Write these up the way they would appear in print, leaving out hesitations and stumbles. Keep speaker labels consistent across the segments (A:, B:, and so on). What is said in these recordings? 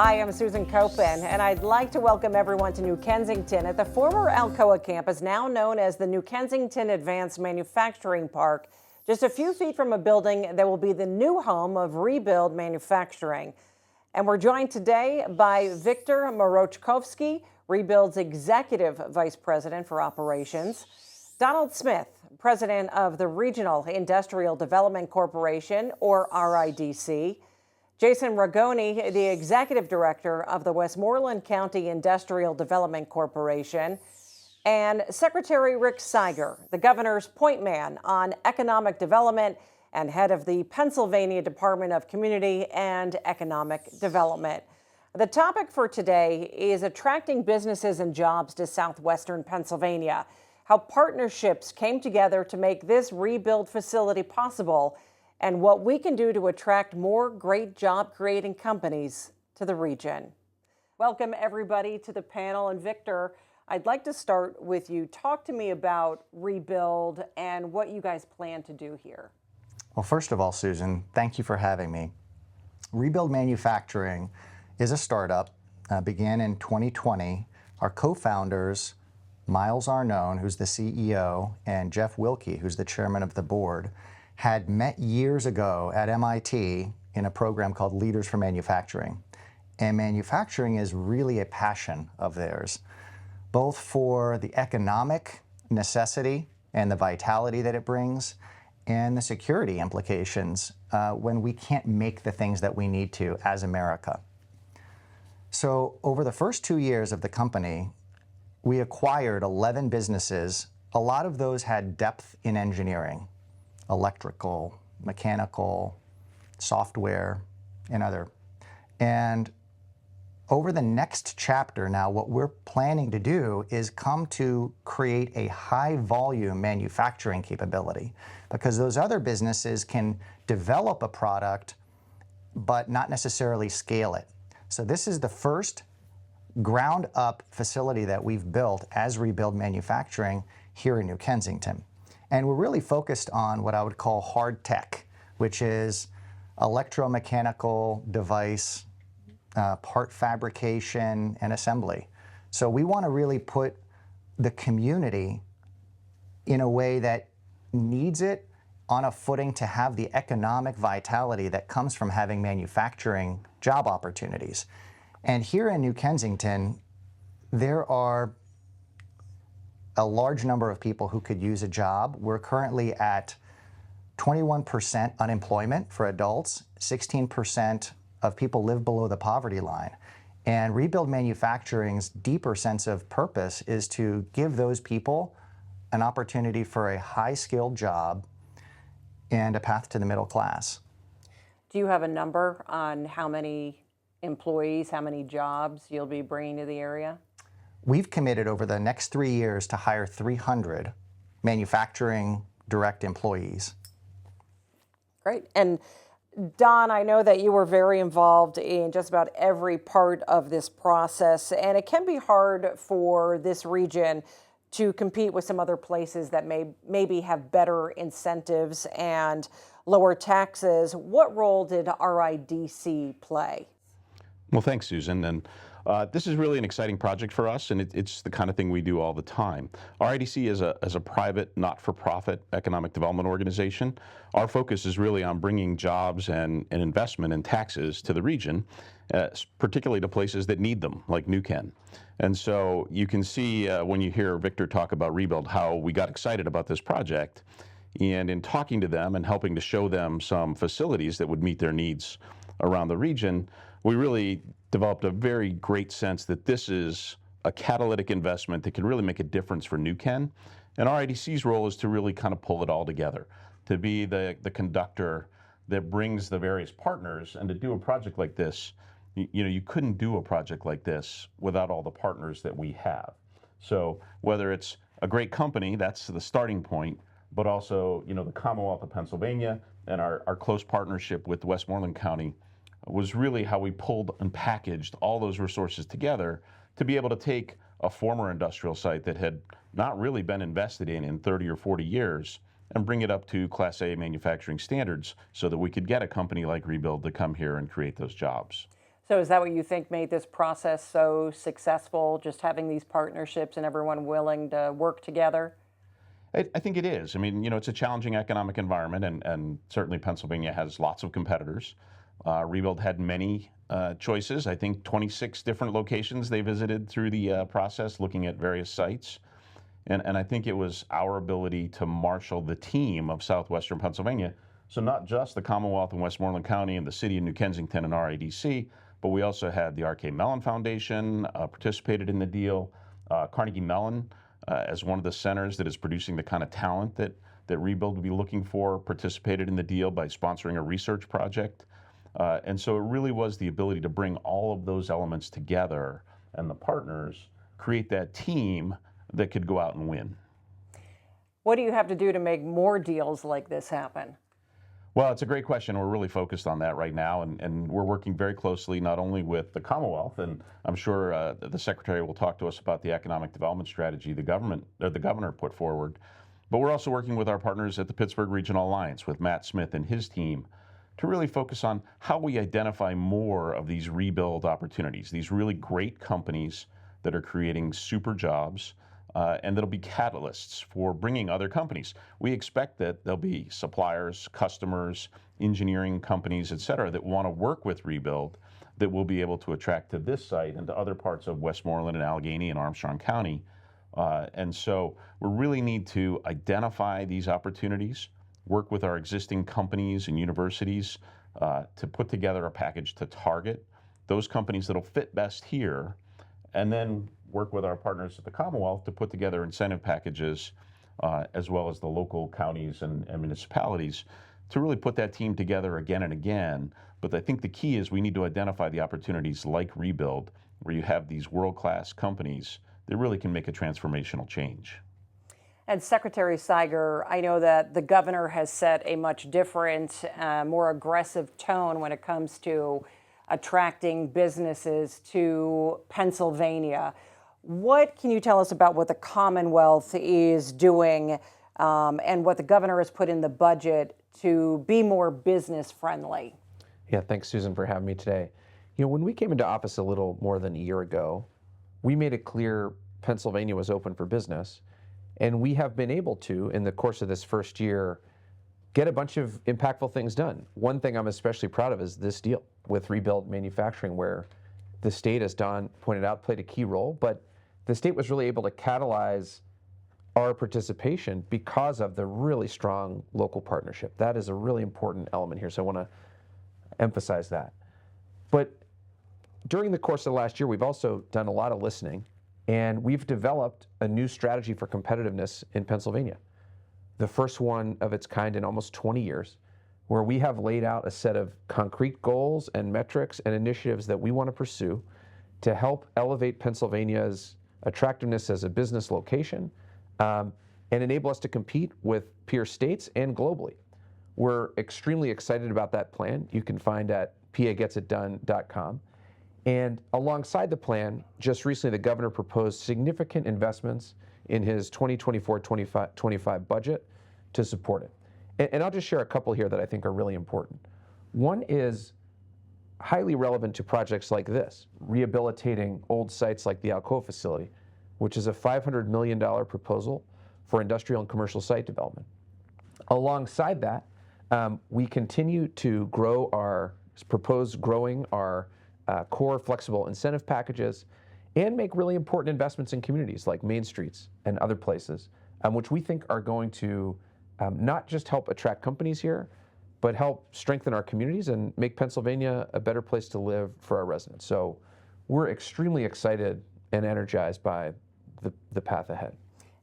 A: Hi, I'm Susan Copen, and I'd like to welcome everyone to New Kensington at the former Alcoa campus, now known as the New Kensington Advanced Manufacturing Park, just a few feet from a building that will be the new home of Rebuild Manufacturing. And we're joined today by Victor Morochkovsky, Rebuild's Executive Vice President for Operations, Donald Smith, President of the Regional Industrial Development Corporation, or RIDC, Jason Ragoni, the Executive Director of the Westmoreland County Industrial Development Corporation, and Secretary Rick Seiger, the Governor's point man on economic development and head of the Pennsylvania Department of Community and Economic Development. The topic for today is attracting businesses and jobs to southwestern Pennsylvania, how partnerships came together to make this rebuild facility possible, and what we can do to attract more great job-creating companies to the region. Welcome, everybody, to the panel. And Victor, I'd like to start with you. Talk to me about Rebuild and what you guys plan to do here.
B: Well, first of all, Susan, thank you for having me. Rebuild Manufacturing is a startup, began in 2020. Our co-founders, Miles Arnone, who's the CEO, and Jeff Wilkie, who's the chairman of the board, had met years ago at MIT in a program called Leaders for Manufacturing. And manufacturing is really a passion of theirs, both for the economic necessity and the vitality that it brings, and the security implications when we can't make the things that we need to as America. So over the first 2 years of the company, we acquired 11 businesses. A lot of those had depth in engineering, electrical, mechanical, software, and other. And over the next chapter now, what we're planning to do is come to create a high volume manufacturing capability, because those other businesses can develop a product, but not necessarily scale it. So this is the first ground up facility that we've built as Rebuild Manufacturing here in New Kensington. And we're really focused on what I would call hard tech, which is electromechanical device, part fabrication and assembly. So we want to really put the community in a way that needs it on a footing to have the economic vitality that comes from having manufacturing job opportunities. And here in New Kensington, there are a large number of people who could use a job. We're currently at 21% unemployment for adults, 16% of people live below the poverty line. And Rebuild Manufacturing's deeper sense of purpose is to give those people an opportunity for a high-skilled job and a path to the middle class.
A: Do you have a number on how many employees, how many jobs you'll be bringing to the area?
B: We've committed over the next 3 years to hire 300 manufacturing direct employees.
A: Great. And Don, I know that you were very involved in just about every part of this process, and it can be hard for this region to compete with some other places that maybe have better incentives and lower taxes. What role did RIDC play?
C: Well, thanks, Susan. And this is really an exciting project for us, and it's the kind of thing we do all the time. RIDC is a private, not-for-profit economic development organization. Our focus is really on bringing jobs and investment and taxes to the region, particularly to places that need them, like New Ken. And so you can see when you hear Victor talk about Rebuild how we got excited about this project. And in talking to them and helping to show them some facilities that would meet their needs around the region, we really developed a very great sense that this is a catalytic investment that can really make a difference for New Ken. And RIDC's role is to really kind of pull it all together, to be the conductor that brings the various partners. And to do a project like this, you couldn't do a project like this without all the partners that we have. So whether it's a great company, that's the starting point, but also the Commonwealth of Pennsylvania and our close partnership with Westmoreland County was really how we pulled and packaged all those resources together to be able to take a former industrial site that had not really been invested in 30 or 40 years and bring it up to Class A manufacturing standards so that we could get a company like Rebuild to come here and create those jobs.
A: So is that what you think made this process so successful, just having these partnerships and everyone willing to work together?
C: I think it is. I mean, it's a challenging economic environment, and certainly Pennsylvania has lots of competitors. Rebuild had many choices. I think 26 different locations they visited through the process, looking at various sites. And I think it was our ability to marshal the team of southwestern Pennsylvania. So not just the Commonwealth and Westmoreland County and the city of New Kensington and RIDC, but we also had the R.K. Mellon Foundation participated in the deal. Carnegie Mellon, as one of the centers that is producing the kind of talent that Rebuild would be looking for, participated in the deal by sponsoring a research project. And so it really was the ability to bring all of those elements together and the partners create that team that could go out and win.
A: What do you have to do to make more deals like this happen?
C: Well, it's a great question. We're really focused on that right now, and we're working very closely not only with the Commonwealth, and I'm sure the Secretary will talk to us about the economic development strategy the governor put forward, but we're also working with our partners at the Pittsburgh Regional Alliance with Matt Smith and his team to really focus on how we identify more of these rebuild opportunities, these really great companies that are creating super jobs, and that'll be catalysts for bringing other companies. We expect that there'll be suppliers, customers, engineering companies, et cetera, that want to work with Rebuild that we'll be able to attract to this site and to other parts of Westmoreland and Allegheny and Armstrong County. And so we really need to identify these opportunities, work with our existing companies and universities to put together a package to target those companies that'll fit best here, and then work with our partners at the Commonwealth to put together incentive packages, as well as the local counties and municipalities, to really put that team together again and again. But I think the key is we need to identify the opportunities like Rebuild, where you have these world-class companies that really can make a transformational change.
A: And Secretary Siger, I know that the governor has set a much different, more aggressive tone when it comes to attracting businesses to Pennsylvania. What can you tell us about what the Commonwealth is doing and what the governor has put in the budget to be more business friendly?
D: Yeah, thanks, Susan, for having me today. When we came into office a little more than a year ago, we made it clear Pennsylvania was open for business, and we have been able to, in the course of this first year, get a bunch of impactful things done. One thing I'm especially proud of is this deal with Rebuild Manufacturing, where the state, as Don pointed out, played a key role, but the state was really able to catalyze our participation because of the really strong local partnership. That is a really important element here, so I want to emphasize that. But during the course of the last year, we've also done a lot of listening, and we've developed a new strategy for competitiveness in Pennsylvania, the first one of its kind in almost 20 years, where we have laid out a set of concrete goals and metrics and initiatives that we want to pursue to help elevate Pennsylvania's attractiveness as a business location and enable us to compete with peer states and globally. We're extremely excited about that plan. You can find at pagetitdone.com. And alongside the plan, just recently the governor proposed significant investments in his 2024-25 budget to support it. And I'll just share a couple here that I think are really important. One is highly relevant to projects like this, rehabilitating old sites like the Alcoa facility, which is a $500 million proposal for industrial and commercial site development. Alongside that, we continue to propose growing our core flexible incentive packages and make really important investments in communities like Main Streets and other places, which we think are going to not just help attract companies here, but help strengthen our communities and make Pennsylvania a better place to live for our residents. So we're extremely excited and energized by the path ahead.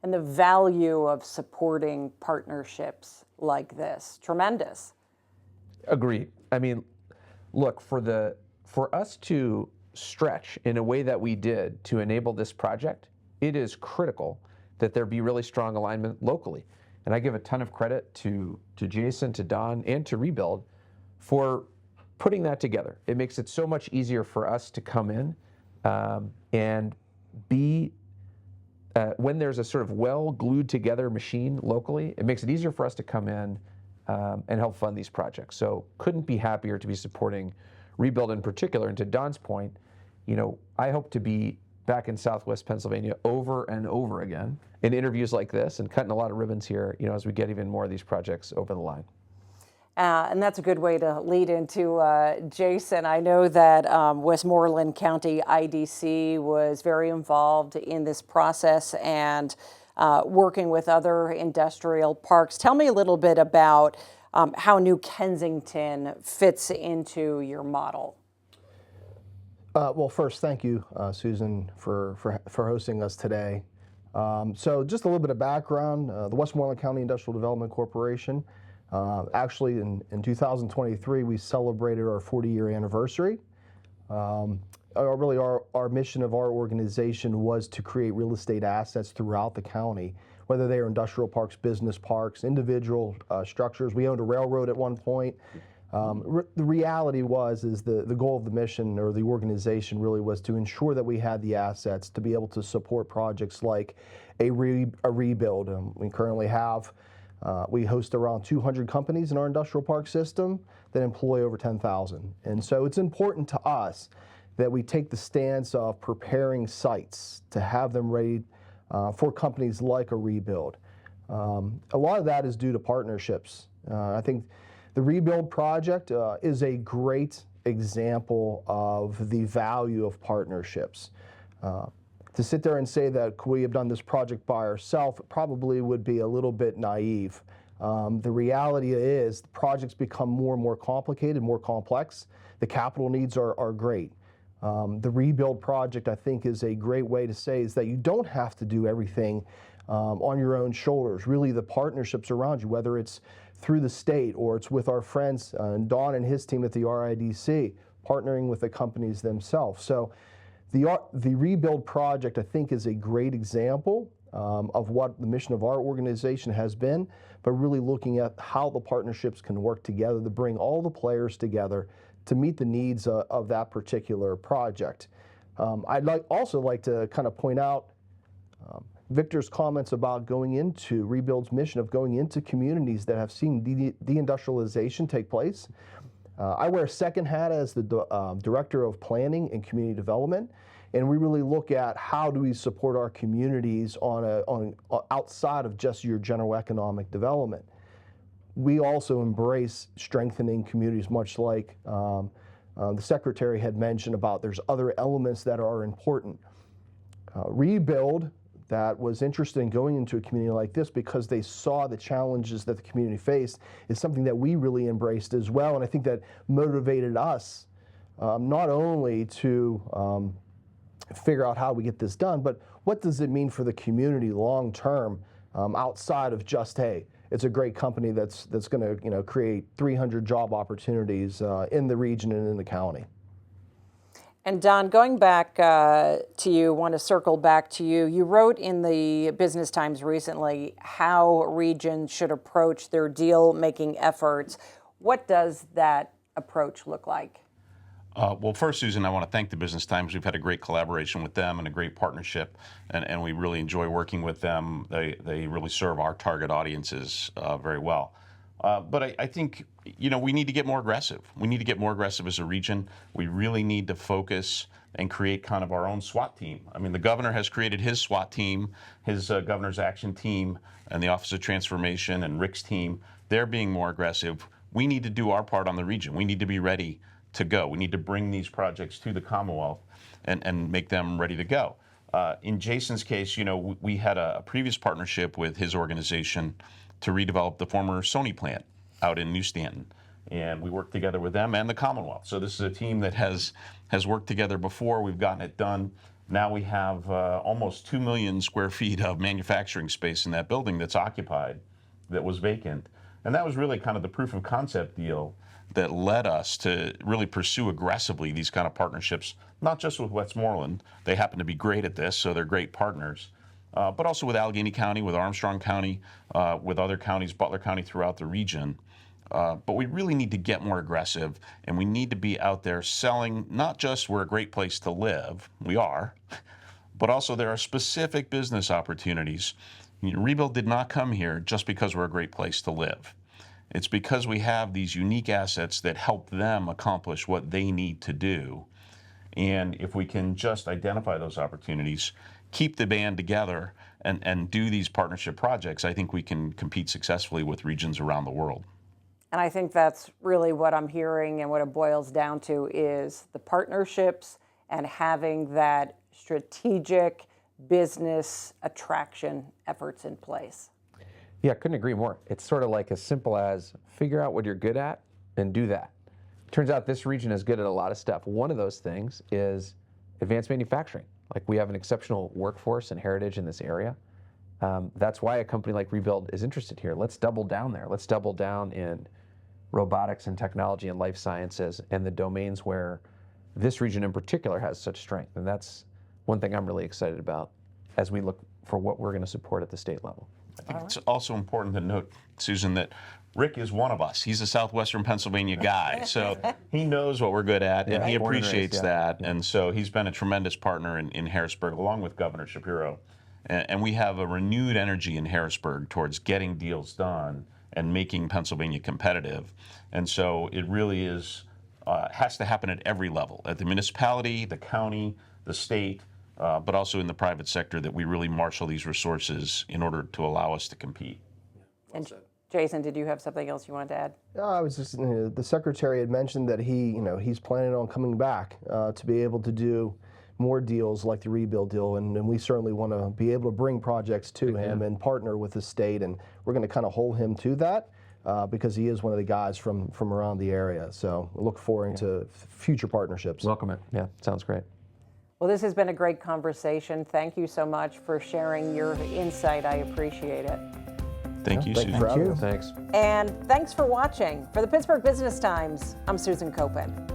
A: And the value of supporting partnerships like this, tremendous.
D: Agreed. I mean, look, for us to stretch in a way that we did to enable this project, it is critical that there be really strong alignment locally. And I give a ton of credit to Jason, to Don, and to Rebuild for putting that together. It makes it so much easier for us to come in and be, when there's a sort of well-glued together machine locally, it makes it easier for us to come in and help fund these projects. So couldn't be happier to be supporting Rebuild in particular. And to Don's point, I hope to be back in Southwest Pennsylvania over and over again in interviews like this and cutting a lot of ribbons here, as we get even more of these projects over the line.
A: And that's a good way to lead into Jason. I know that Westmoreland County IDC was very involved in this process and working with other industrial parks. Tell me a little bit about how New Kensington fits into your model.
E: Well, first, thank you, Susan, for hosting us today. So just a little bit of background. The Westmoreland County Industrial Development Corporation, actually in 2023, we celebrated our 40-year anniversary. Our mission of our organization was to create real estate assets throughout the county, whether they are industrial parks, business parks, individual structures. We owned a railroad at one point. The reality is the goal of the mission or the organization really was to ensure that we had the assets to be able to support projects like a rebuild. We currently have, we host around 200 companies in our industrial park system that employ over 10,000. And so it's important to us that we take the stance of preparing sites to have them ready for companies like a rebuild. A lot of that is due to partnerships. I think the rebuild project is a great example of the value of partnerships. To sit there and say that could we have done this project by ourselves probably would be a little bit naive. The reality is the projects become more and more complicated, more complex. The capital needs are great. The rebuild project, I think, is a great way to say is that you don't have to do everything on your own shoulders. Really, the partnerships around you, whether it's through the state or it's with our friends, Don and his team at the RIDC, partnering with the companies themselves. So the rebuild project, I think, is a great example of what the mission of our organization has been, but really looking at how the partnerships can work together to bring all the players together to meet the needs of that particular project. I'd also like to kind of point out Victor's comments about going into Rebuild's mission of going into communities that have seen deindustrialization take place. I wear a second hat as the Director of Planning and Community Development, and we really look at how do we support our communities on outside of just your general economic development. We also embrace strengthening communities, much like the Secretary had mentioned about there's other elements that are important. Rebuild that was interested in going into a community like this because they saw the challenges that the community faced is something that we really embraced as well. And I think that motivated us not only to figure out how we get this done, but what does it mean for the community long term outside of just, hey, it's a great company that's going to create 300 job opportunities in the region and in the county.
A: And Don, going back to you, want to circle back to you. You wrote in the Business Times recently how regions should approach their deal-making efforts. What does that approach look like?
C: Well, first, Susan, I want to thank the Business Times. We've had a great collaboration with them and a great partnership, and we really enjoy working with them. They really serve our target audiences very well. But I think, we need to get more aggressive. We need to get more aggressive as a region. We really need to focus and create kind of our own SWAT team. I mean, the governor has created his SWAT team, his governor's action team, and the Office of Transformation and Rick's team. They're being more aggressive. We need to do our part on the region. We need to be ready to go. We need to bring these projects to the Commonwealth and make them ready to go. In Jason's case, we had a previous partnership with his organization to redevelop the former Sony plant out in New Stanton. And we worked together with them and the Commonwealth. So this is a team that has worked together before. We've gotten it done. Now we have almost 2 million square feet of manufacturing space in that building that's occupied, that was vacant. And that was really kind of the proof of concept deal that led us to really pursue aggressively these kind of partnerships, not just with Westmoreland. They happen to be great at this, so they're great partners. But also with Allegheny County, with Armstrong County, with other counties, Butler County throughout the region. But we really need to get more aggressive, and we need to be out there selling not just we're a great place to live, we are, but also there are specific business opportunities. Rebuild did not come here just because we're a great place to live. It's because we have these unique assets that help them accomplish what they need to do. And if we can just identify those opportunities, keep the band together, and do these partnership projects, I think we can compete successfully with regions around the world.
A: And I think that's really what I'm hearing, and what it boils down to is the partnerships and having that strategic business attraction efforts in place.
D: Yeah, couldn't agree more. It's sort of like as simple as figure out what you're good at and do that. Turns out this region is good at a lot of stuff. One of those things is advanced manufacturing. Like, we have an exceptional workforce and heritage in this area. That's why a company like Rebuild is interested here. Let's double down there. Let's double down in robotics and technology and life sciences and the domains where this region in particular has such strength. And that's one thing I'm really excited about as we look for what we're going to support at the state level.
C: I think it's also important to note, Susan, that Rick is one of us. He's a southwestern Pennsylvania guy, so he knows what we're good at, and he appreciates that. And so he's been a tremendous partner in Harrisburg, along with Governor Shapiro. And we have a renewed energy in Harrisburg towards getting deals done and making Pennsylvania competitive. And so it really is has to happen at every level, at the municipality, the county, the state, but also in the private sector, that we really marshal these resources in order to allow us to compete.
A: And Jason, did you have something else you wanted to add?
E: I was just, the secretary had mentioned that he's planning on coming back to be able to do more deals like the Rebuild deal, and we certainly want to be able to bring projects to him and partner with the state, and we're going to kind of hold him to that because he is one of the guys from around the area. So look forward to future partnerships.
D: Welcome it. Yeah, sounds great.
A: Well, this has been a great conversation. Thank you so much for sharing your insight. I appreciate it.
C: Thank you, Susan.
E: Thank you.
D: Thanks.
A: And thanks for watching. For the Pittsburgh Business Times, I'm Susan Copen.